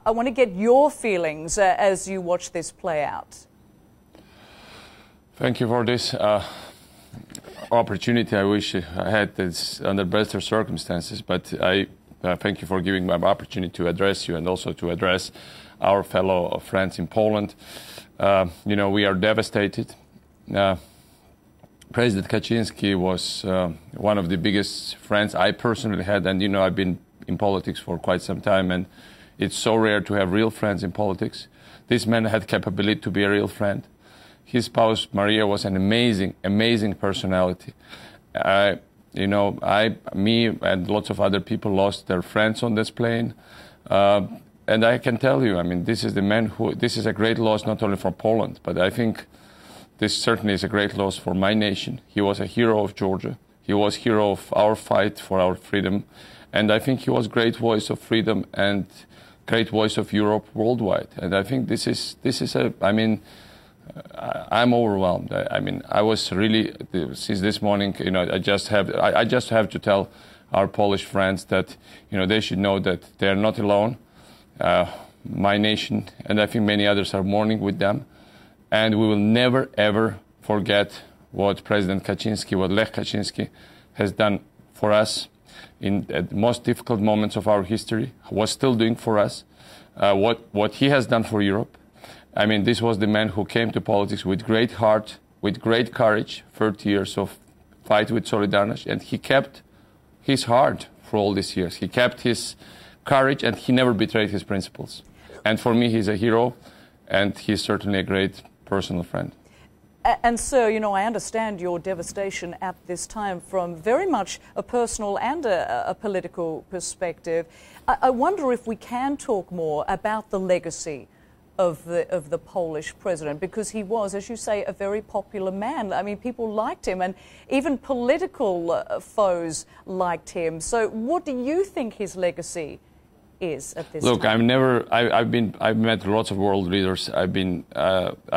I want to get your feelings as you watch this play out. Thank you for this opportunity. I wish I had this under better circumstances, but I thank you for giving me an opportunity to address you and also to address our fellow friends in Poland. We are devastated. President Kaczynski was one of the biggest friends I personally had, and I've been in politics for quite some time, and it's so rare to have real friends in politics. This man had capability to be a real friend. His spouse Maria was an amazing, amazing personality. Me and lots of other people lost their friends on this plane. And I can tell you, this is the man this is a great loss not only for Poland, but I think this certainly is a great loss for my nation. He was a hero of Georgia. He was a hero of our fight for our freedom. And I think he was a great voice of freedom and great voice of Europe worldwide. And I think I'm overwhelmed. I was really, since this morning, I just have to tell our Polish friends that, they should know that they are not alone. My nation, and I think many others, are mourning with them. And we will never, ever forget what President Kaczynski, what Lech Kaczynski has done for us in the most difficult moments of our history, was still doing for us, what he has done for Europe. This was the man who came to politics with great heart, with great courage, 30 years of fight with Solidarność, and he kept his heart for all these years. He kept his courage, and he never betrayed his principles. And for me, he's a hero, and he's certainly a great personal friend. And sir, I understand your devastation at this time from very much a personal and a political perspective. I wonder if we can talk more about the legacy of the Polish president, because he was, as you say, a very popular man. People liked him, and even political foes liked him. So what do you think his legacy is at this time? I've met lots of world leaders. I've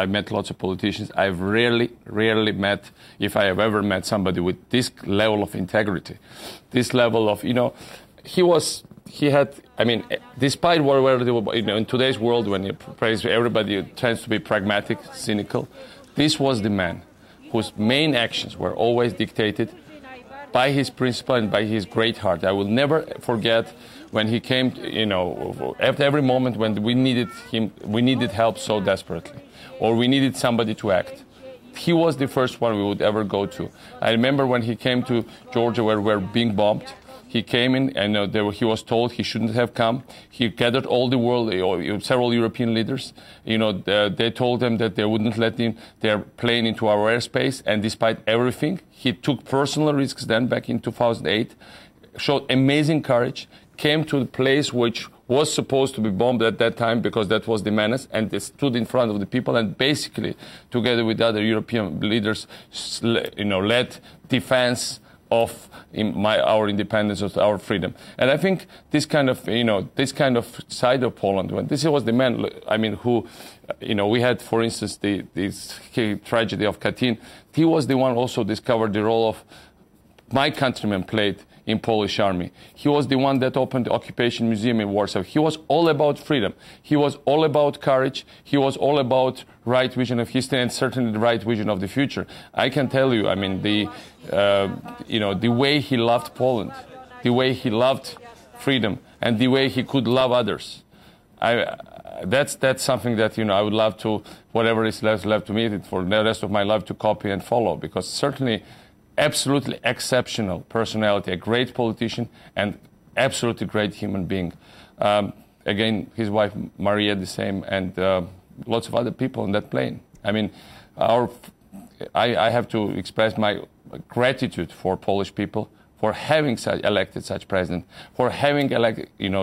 met lots of politicians. I've rarely met, if I have ever met somebody with this level of integrity, this level of, despite where in today's world, when you praise everybody tends to be pragmatic, cynical, this was the man whose main actions were always dictated by his principle and by his great heart. I will never forget when he came, at every moment when we needed him, we needed help so desperately, or we needed somebody to act. He was the first one we would ever go to. I remember when he came to Georgia, where we were being bombed. He came in, and he was told he shouldn't have come. He gathered all the world, several European leaders. They told them that they wouldn't let their plane into our airspace. And despite everything, he took personal risks then back in 2008, showed amazing courage, came to the place which was supposed to be bombed at that time because that was the menace, and they stood in front of the people and basically, together with other European leaders, led defense of our independence, of our freedom. And I think this kind of side of Poland, when this was the man, who, we had, for instance, this tragedy of Katyn. He was the one also discovered the role of my countrymen played in Polish army. He was the one that opened the Occupation Museum in Warsaw. He was all about freedom. He was all about courage. He was all about right vision of history and certainly the right vision of the future. I can tell you, the way he loved Poland, the way he loved freedom, and the way he could love others. That's something that I would love to, whatever is left to me, for the rest of my life to copy and follow, because certainly absolutely exceptional personality, a great politician, and absolutely great human being. Again, his wife Maria the same, and lots of other people on that plane. I have to express my gratitude for Polish people for having elected such president, for having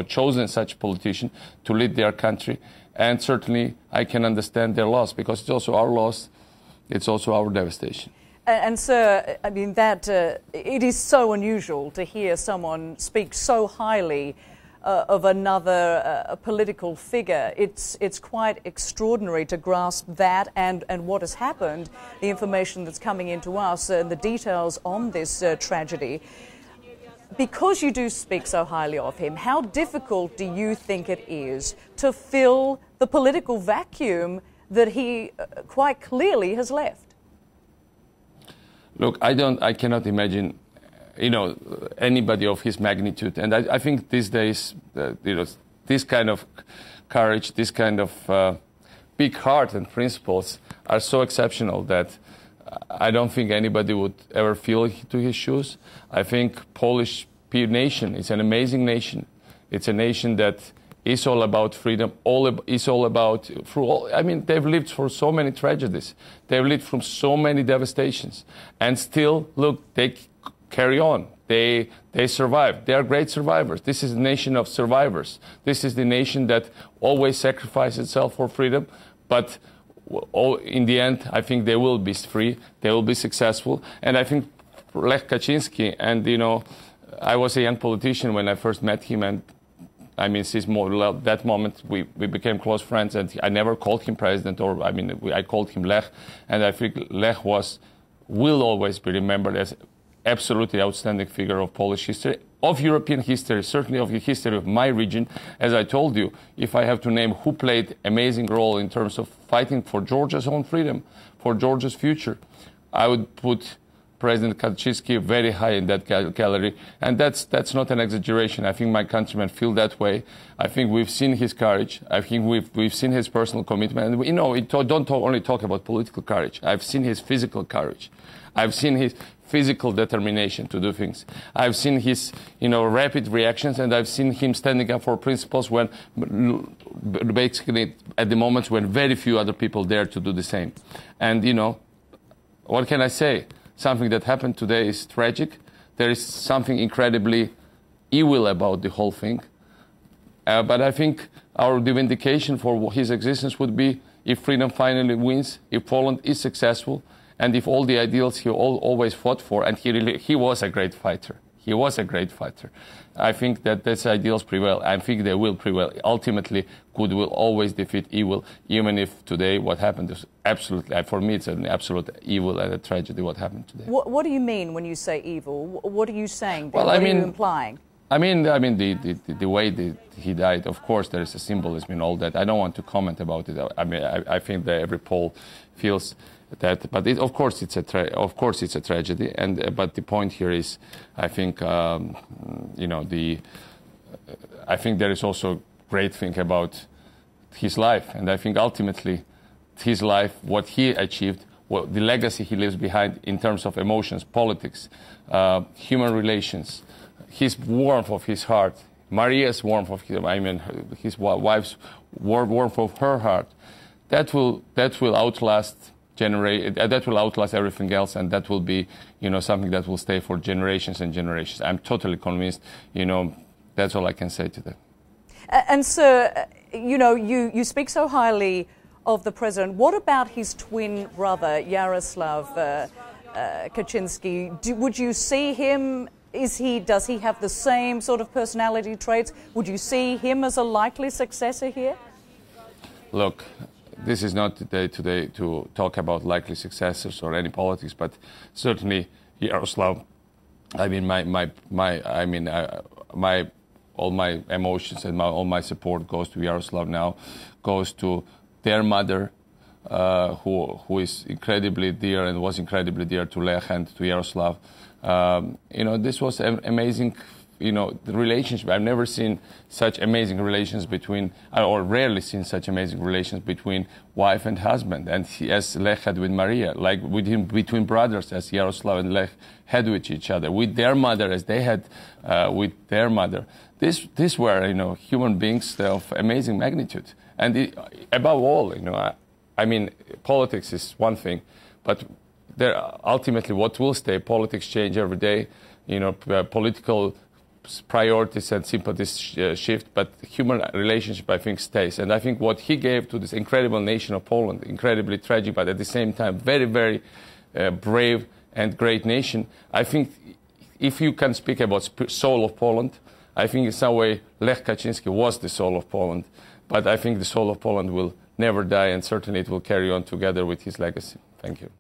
chosen such politician to lead their country, and certainly I can understand their loss, because it's also our loss, it's also our devastation. And sir, it is so unusual to hear someone speak so highly of another political figure. It's quite extraordinary to grasp that and what has happened, the information that's coming into us and the details on this tragedy. because you do speak so highly of him, how difficult do you think it is to fill the political vacuum that he quite clearly has left? Look, I cannot imagine, anybody of his magnitude. And I think these days, this kind of courage, this kind of big heart and principles are so exceptional that I don't think anybody would ever feel to his shoes. I think Polish nation is an amazing nation. It's a nation that is all about freedom, they've lived through so many tragedies. They've lived through so many devastations. And still, look, they carry on. They survive. They are great survivors. This is a nation of survivors. This is the nation that always sacrifices itself for freedom. But in the end, I think they will be free. They will be successful. And I think Lech Kaczynski, and, I was a young politician when I first met him, and since that moment we became close friends, and I never called him president, I called him Lech, and I think Lech will always be remembered as absolutely outstanding figure of Polish history, of European history, certainly of the history of my region. As I told you, if I have to name who played amazing role in terms of fighting for Georgia's own freedom, for Georgia's future, I would put President Kaczynski very high in that gallery, and that's not an exaggeration. I think my countrymen feel that way. I think we've seen his courage. I think we've seen his personal commitment. And don't only talk about political courage. I've seen his physical courage. I've seen his physical determination to do things. I've seen his, rapid reactions, and I've seen him standing up for principles when, basically, at the moments when very few other people dare to do the same. And, what can I say? Something that happened today is tragic. There is something incredibly evil about the whole thing. But I think the vindication for his existence would be if freedom finally wins, if Poland is successful, and if all the ideals he always fought for, and he was a great fighter. He was a great fighter. I think that these ideals prevail. I think they will prevail. Ultimately, good will always defeat evil, even if today what happened is absolutely, for me, it's an absolute evil and a tragedy what happened today. What do you mean when you say evil? What are you saying? Well, what are you implying? The way he died, of course, there is a symbolism in all that. I don't want to comment about it. I think that every Pole feels that, but of course it's a tragedy. And but the point here is, I think I think there is also a great thing about his life, and I think ultimately his life, what he achieved, the legacy he leaves behind in terms of emotions, politics, human relations, his warmth of his heart, Maria's warmth of his wife's warmth of her heart, that will outlast that will outlast everything else, and that will be something that will stay for generations and generations. I'm totally convinced. That's all I can say to that. And sir, you speak so highly of the president. What about his twin brother, Yaroslav Kaczynski? Would you see him? Does he have the same sort of personality traits? Would you see him as a likely successor here? Look, this is not the day today to talk about likely successors or any politics, but certainly Yaroslav. All my emotions and all my support goes to Yaroslav now, goes to their mother, who is incredibly dear and was incredibly dear to Lech and to Yaroslav. This was an amazing, the relationship. I've never seen such amazing relations or rarely seen such amazing relations between wife and husband, and as Lech had with Maria, like between brothers, as Yaroslav and Lech had with each other, with their mother, as they had with their mother. These were, human beings of amazing magnitude. And above all, politics is one thing, but ultimately what will stay, politics change every day, political priorities and sympathies shift, but human relationship, I think, stays. And I think what he gave to this incredible nation of Poland, incredibly tragic, but at the same time, very, very brave and great nation, I think if you can speak about soul of Poland, I think in some way Lech Kaczynski was the soul of Poland, but I think the soul of Poland will never die, and certainly it will carry on together with his legacy. Thank you.